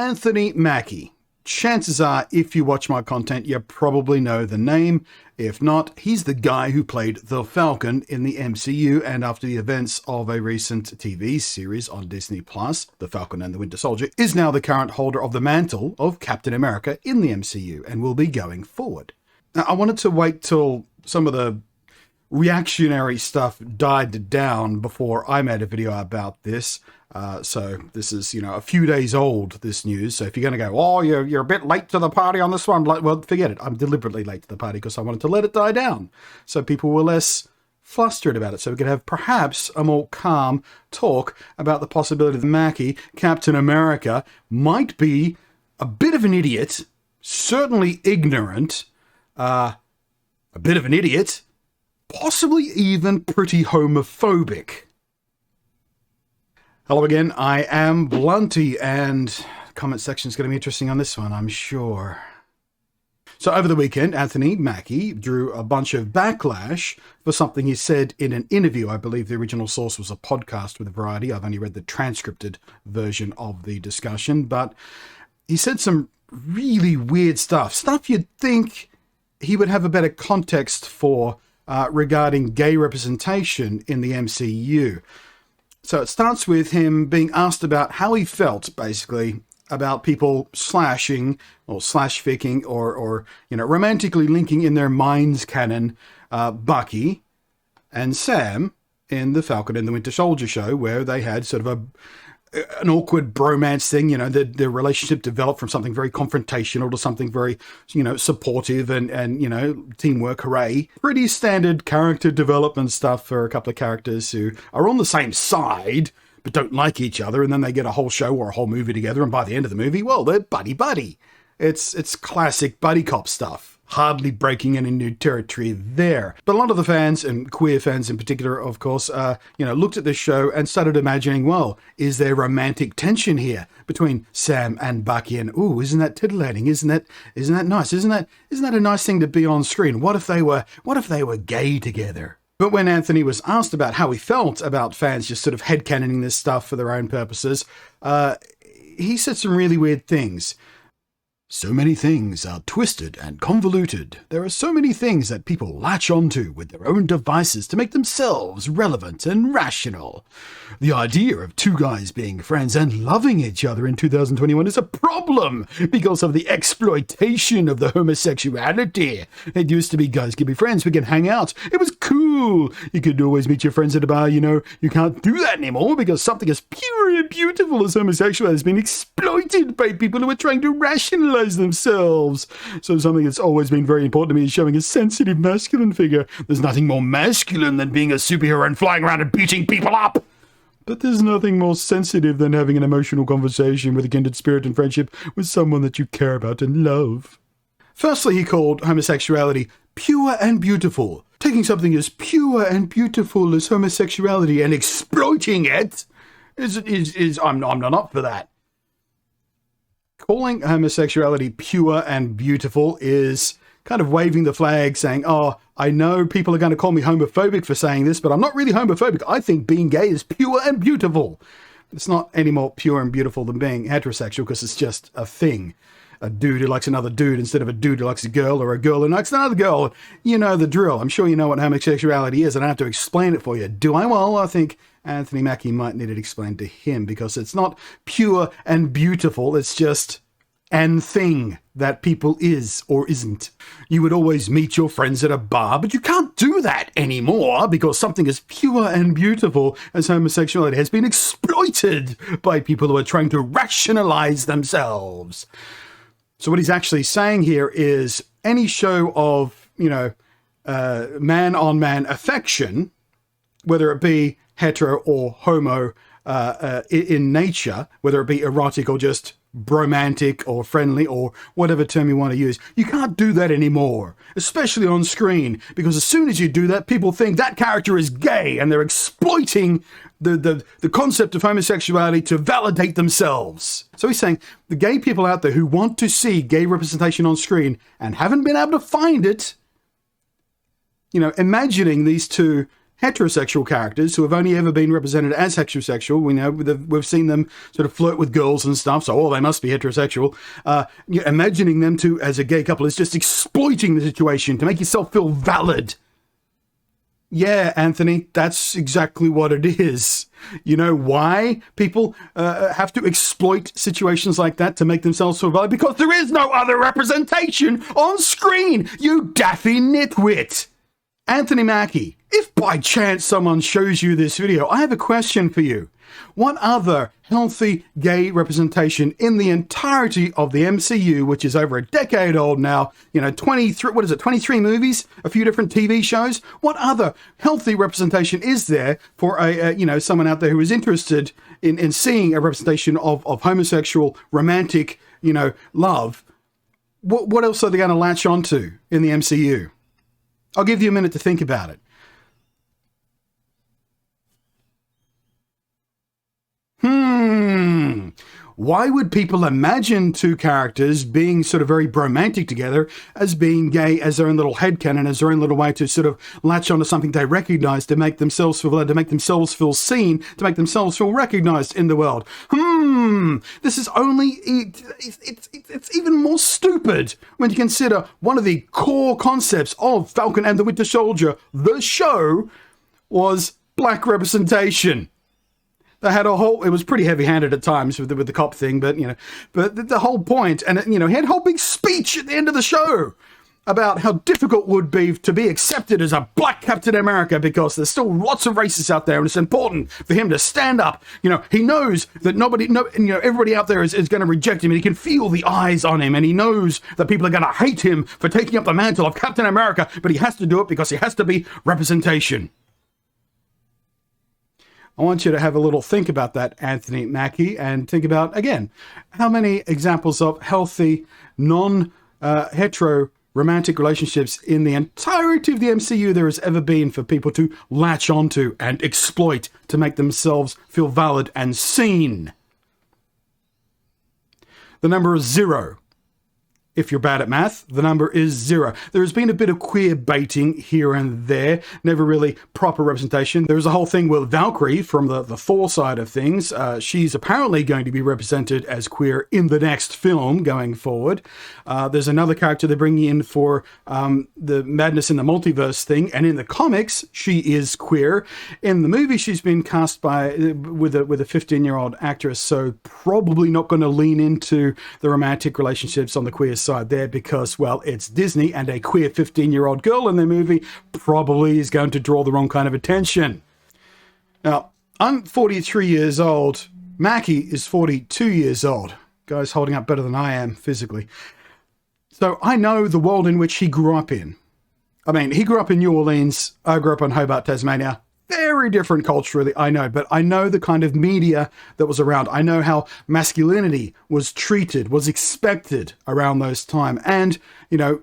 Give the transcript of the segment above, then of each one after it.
Anthony Mackie. Chances are, if you watch my content, you probably know the name. If not, he's the guy who played the Falcon in the MCU, and after the events of a recent TV series on Disney+, The Falcon and the Winter Soldier is now the current holder of the mantle of Captain America in the MCU, and will be going forward. Now, I wanted to wait till some of the reactionary stuff died down before I made a video about this. So this is, a few days old, this news. So if you're going to go, oh, you're a bit late to the party on this one, well, forget it. I'm deliberately late to the party because I wanted to let it die down so people were less flustered about it. So we could have perhaps a more calm talk about the possibility that Mackie, Captain America, might be a bit of an idiot, certainly ignorant, a bit of an idiot, possibly even pretty homophobic. Hello again, I am Blunty, and comment section is going to be interesting on this one, I'm sure. So over the weekend, Anthony Mackie drew a bunch of backlash for something he said in an interview. I believe the original source was a podcast with Variety. I've only read the transcripted version of the discussion, but he said some really weird stuff you'd think he would have a better context for regarding gay representation in the MCU. So it starts with him being asked about how he felt, basically, about people slashing or slash-ficking or romantically linking in their mind's canon Bucky and Sam in the Falcon and the Winter Soldier show, where they had sort of an awkward bromance thing. The relationship developed from something very confrontational to something very, supportive and teamwork, hooray. Pretty standard character development stuff for a couple of characters who are on the same side, but don't like each other, and then they get a whole show or a whole movie together, and by the end of the movie, well, they're buddy-buddy. It's classic buddy cop stuff. Hardly breaking any new territory there. But a lot of the fans, and queer fans in particular, of course, looked at this show and started imagining, well, is there romantic tension here between Sam and Bucky? And ooh, isn't that titillating? Isn't that nice? Isn't that a nice thing to be on screen? What if they were gay together? But when Anthony was asked about how he felt about fans just sort of headcanoning this stuff for their own purposes, he said some really weird things. So many things are twisted and convoluted. There are so many things that people latch onto with their own devices to make themselves relevant and rational. The idea of two guys being friends and loving each other in 2021 is a problem because of the exploitation of the homosexuality. It used to be guys could be friends, we can hang out. It was cool. You could always meet your friends at a bar. You can't do that anymore because something as pure and beautiful as homosexuality has been exploited by people who are trying to rationalize themselves. So something that's always been very important to me is showing a sensitive masculine figure. There's nothing more masculine than being a superhero and flying around and beating people up. But there's nothing more sensitive than having an emotional conversation with a kindred spirit and friendship with someone that you care about and love. Firstly, he called homosexuality pure and beautiful. Taking something as pure and beautiful as homosexuality and exploiting it is I'm not up for that. Calling homosexuality pure and beautiful is kind of waving the flag, saying, oh, I know people are going to call me homophobic for saying this, but I'm not really homophobic. I think being gay is pure and beautiful. It's not any more pure and beautiful than being heterosexual because it's just a thing. A dude who likes another dude instead of a dude who likes a girl, or a girl who likes another girl. You know the drill. I'm sure you know what homosexuality is. I don't have to explain it for you. Do I? Well, I think Anthony Mackie might need it explained to him because it's not pure and beautiful. It's just an thing that people is or isn't. You would always meet your friends at a bar, but you can't do that anymore because something as pure and beautiful as homosexuality has been exploited by people who are trying to rationalize themselves. So what he's actually saying here is any show of, man-on-man affection, whether it be hetero or homo in nature, whether it be erotic or just bromantic or friendly or whatever term you want to use, you can't do that anymore, especially on screen, because as soon as you do that, people think that character is gay and they're exploiting the concept of homosexuality to validate themselves. So he's saying the gay people out there who want to see gay representation on screen and haven't been able to find it, imagining these two heterosexual characters who have only ever been represented as heterosexual. We know we've seen them sort of flirt with girls and stuff, so they must be heterosexual. Imagining them to as a gay couple is just exploiting the situation to make yourself feel valid. Yeah, Anthony, that's exactly what it is. You know why people have to exploit situations like that to make themselves feel valid? Because there is no other representation on screen, you daffy nitwit. Anthony Mackie, if by chance someone shows you this video, I have a question for you. What other healthy gay representation in the entirety of the MCU, which is over a decade old now, 23 movies, a few different TV shows, what other healthy representation is there for someone out there who is interested in seeing a representation of homosexual romantic, love? What else are they going to latch onto in the MCU? I'll give you a minute to think about it. Why would people imagine two characters being sort of very bromantic together as being gay as their own little headcanon, as their own little way to sort of latch onto something they recognize, to make themselves feel, to make themselves feel seen, to make themselves feel recognized in the world? This is only, it's even more stupid when you consider one of the core concepts of Falcon and the Winter Soldier, the show, was black representation. They had it was pretty heavy-handed at times with the cop thing, but the whole point, and he had a whole big speech at the end of the show about how difficult it would be to be accepted as a black Captain America because there's still lots of racists out there, and it's important for him to stand up. He knows that everybody out there is going to reject him, and he can feel the eyes on him, and he knows that people are going to hate him for taking up the mantle of Captain America, but he has to do it because he has to be representation. I want you to have a little think about that, Anthony Mackie, and think about, again, how many examples of healthy, non-hetero romantic relationships in the entirety of the MCU there has ever been for people to latch onto and exploit to make themselves feel valid and seen. The number is 0. If you're bad at math, the number is 0. There has been a bit of queer baiting here and there, never really proper representation. There was a whole thing with Valkyrie from the Thor side of things. She's apparently going to be represented as queer in the next film going forward. There's another character they're bringing in for the Madness in the Multiverse thing, and in the comics, she is queer. In the movie, she's been cast with a 15-year-old actress, so probably not going to lean into the romantic relationships on the queer side there because, well, it's Disney, and a queer 15-year-old girl in the movie probably is going to draw the wrong kind of attention. Now, I'm 43 years old. Mackie is 42 years old. Guy's holding up better than I am physically. So I know the world in which he grew up in. I mean, he grew up in New Orleans. I grew up in Hobart, Tasmania. Very different culturally, I know, but I know the kind of media that was around. I know how masculinity was treated, was expected around those times. And,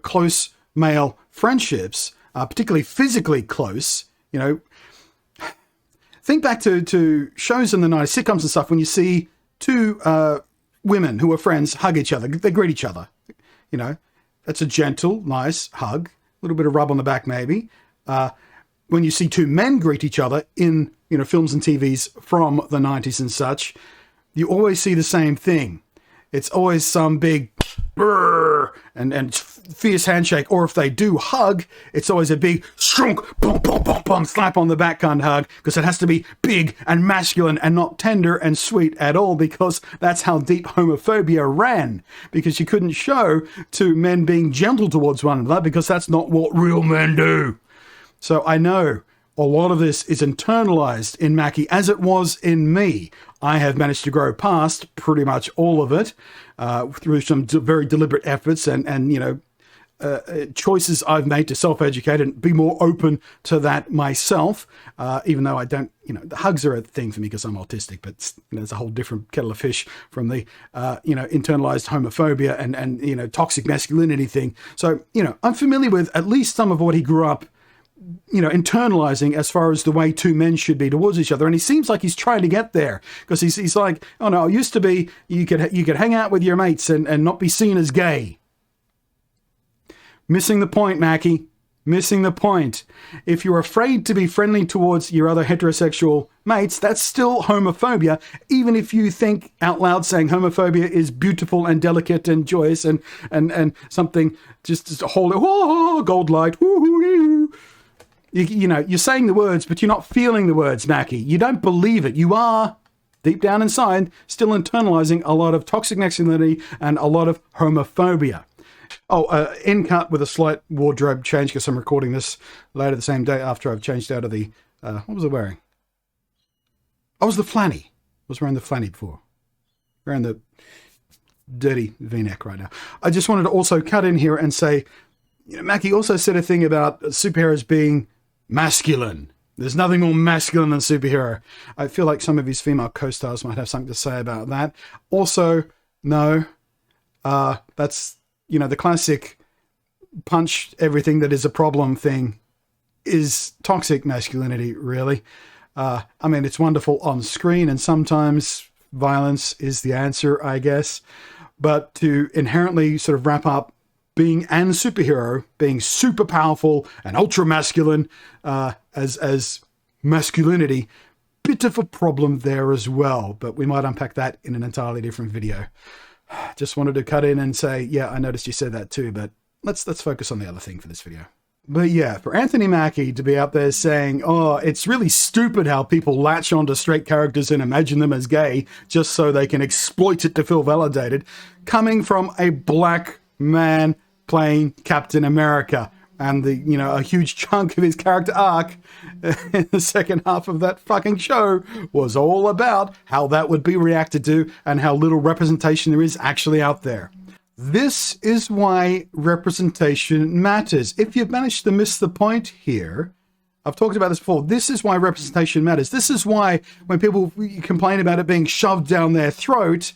close male friendships, particularly physically close, think back to shows in the 90s, sitcoms and stuff, when you see two women who are friends hug each other, they greet each other. That's a gentle, nice hug, a little bit of rub on the back maybe. When you see two men greet each other in, films and TVs from the 90s and such, you always see the same thing. It's always some big brrr and fierce handshake, or if they do hug, it's always a big strunk, boom, boom, boom, boom, slap on the back kind of hug, because it has to be big and masculine and not tender and sweet at all, because that's how deep homophobia ran, because you couldn't show two men being gentle towards one another, because that's not what real men do. So I know a lot of this is internalized in Mackie, as it was in me. I have managed to grow past pretty much all of it through some very deliberate efforts and choices I've made to self-educate and be more open to that myself, even though I don't, the hugs are a thing for me because I'm autistic, but there's a whole different kettle of fish from the, internalized homophobia and toxic masculinity thing. So, I'm familiar with at least some of what he grew up internalizing as far as the way two men should be towards each other. And he seems like he's trying to get there, because he's like, oh no, it used to be you could hang out with your mates and not be seen as gay. Missing the point, Mackie. Missing the point. If you're afraid to be friendly towards your other heterosexual mates, that's still homophobia, even if you think out loud saying homophobia is beautiful and delicate and joyous and something just a whole gold light. You know, you're saying the words, but you're not feeling the words, Mackie. You don't believe it. You are, deep down inside, still internalizing a lot of toxic masculinity and a lot of homophobia. Oh, in cut with a slight wardrobe change because I'm recording this later the same day after I've changed out of the, what was I wearing? I was the flanny. I was wearing the flanny before. Wearing the dirty V-neck right now. I just wanted to also cut in here and say, you know, Mackie also said a thing about superheroes being masculine. There's nothing more masculine than superhero. I feel like some of his female co-stars might have something to say about that. Also, no, that's, you know, the classic punch everything that is a problem thing is toxic masculinity, really. I mean, it's wonderful on screen, and sometimes violence is the answer, I guess. But to inherently sort of wrap up being an superhero, being super powerful and ultra masculine as masculinity, bit of a problem there as well. But we might unpack that in an entirely different video. Just wanted to cut in and say, yeah, I noticed you said that too, but let's focus on the other thing for this video. But yeah, for Anthony Mackie to be out there saying, oh, it's really stupid how people latch onto straight characters and imagine them as gay just so they can exploit it to feel validated, coming from a black man playing Captain America. And the, you know, a huge chunk of his character arc in the second half of that fucking show was all about how that would be reacted to and how little representation there is actually out there. This is why representation matters. If you've managed to miss the point here, I've talked about this before, this is why representation matters. This is why when people complain about it being shoved down their throat,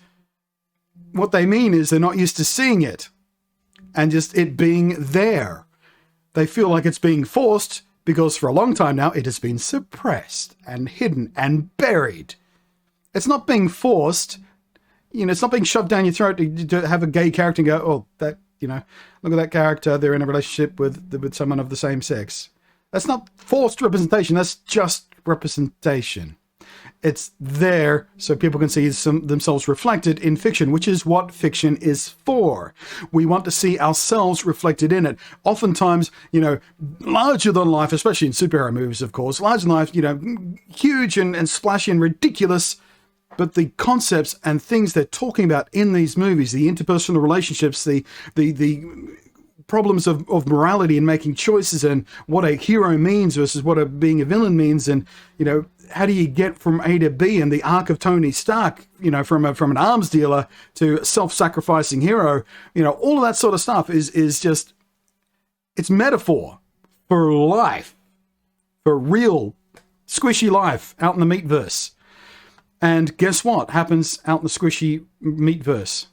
what they mean is they're not used to seeing it and just it being there. They feel like it's being forced because for a long time now it has been suppressed and hidden and buried. It's not being forced. You know, it's not being shoved down your throat to have a gay character and go, oh, that, you know, look at that character. They're in a relationship with someone of the same sex. That's not forced representation. That's just representation. It's there so people can see themselves reflected in fiction, which is what fiction is for. We want to see ourselves reflected in it. Oftentimes, you know, larger than life, especially in superhero movies, of course, larger than life, you know, huge and splashy and ridiculous. But the concepts and things they're talking about in these movies, the interpersonal relationships, the problems of morality and making choices and what a hero means versus what being a villain means, and, you know, how do you get from A to B, and the arc of Tony Stark, you know, from an arms dealer to self-sacrificing hero, you know, all of that sort of stuff is just, it's metaphor for life, for real squishy life out in the meatverse. And guess what happens out in the squishy meatverse?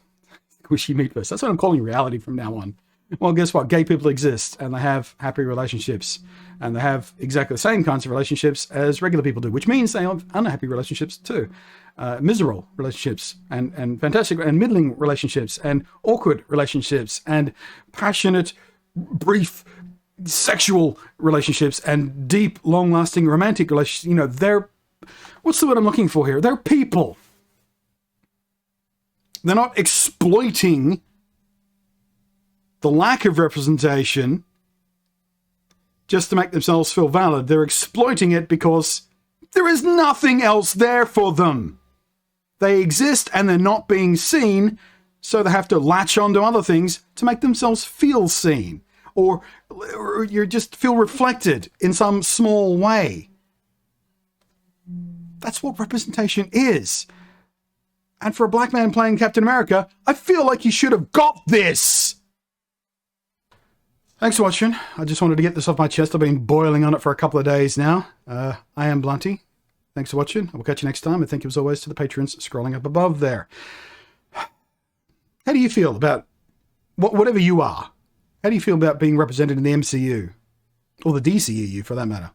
Squishy meatverse. That's what I'm calling reality from now on. Well, guess what? Gay people exist, and they have happy relationships, and they have exactly the same kinds of relationships as regular people do, which means they have unhappy relationships too. Miserable relationships, and fantastic and middling relationships, and awkward relationships, and passionate, brief, sexual relationships, and deep, long-lasting romantic relationships. You know, they're, what's the word I'm looking for here? They're people. They're not exploiting the lack of representation just to make themselves feel valid. They're exploiting it because there is nothing else there for them. They exist and they're not being seen, so they have to latch onto other things to make themselves feel seen, or you just feel reflected in some small way. That's what representation is. And for a black man playing Captain America, I feel like he should have got this. Thanks for watching. I just wanted to get this off my chest. I've been boiling on it for a couple of days now. I am Blunty. Thanks for watching. I will catch you next time. And thank you as always to the patrons scrolling up above there. How do you feel about whatever you are? How do you feel about being represented in the MCU? Or the DCEU for that matter?